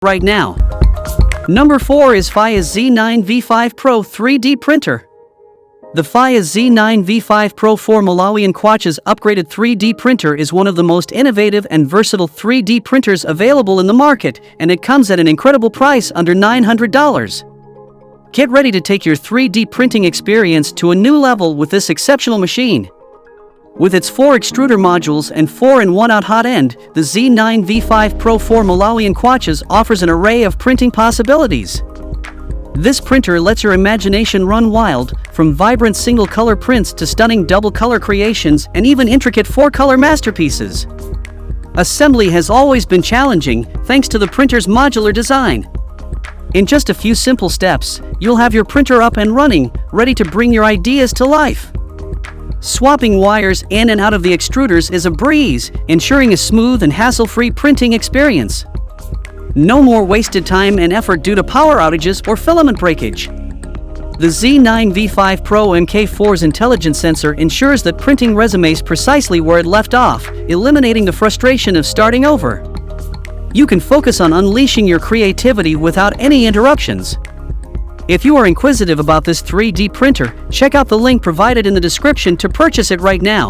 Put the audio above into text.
right now. Number 4 is FAYYA Z9V5 Pro 3D Printer. The FAYYA Z9V5 Pro 4 Malawian Kwacha's upgraded 3D printer is one of the most innovative and versatile 3D printers available in the market, and it comes at an incredible price under $900. Get ready to take your 3D printing experience to a new level with this exceptional machine. With its 4 extruder modules and 4-in-1-out hot end, the Z9V5 Pro 4 Malawian Kwachas offers an array of printing possibilities. This printer lets your imagination run wild, from vibrant single-color prints to stunning double-color creations and even intricate 4-color masterpieces. Assembly has always been challenging thanks to the printer's modular design. In just a few simple steps, you'll have your printer up and running, ready to bring your ideas to life. Swapping wires in and out of the extruders is a breeze, ensuring a smooth and hassle-free printing experience. No more wasted time and effort due to power outages or filament breakage. The Z9V5 Pro MK4's intelligent sensor ensures that printing resumes precisely where it left off, eliminating the frustration of starting over. You can focus on unleashing your creativity without any interruptions. If you are inquisitive about this 3D printer, check out the link provided in the description to purchase it right now.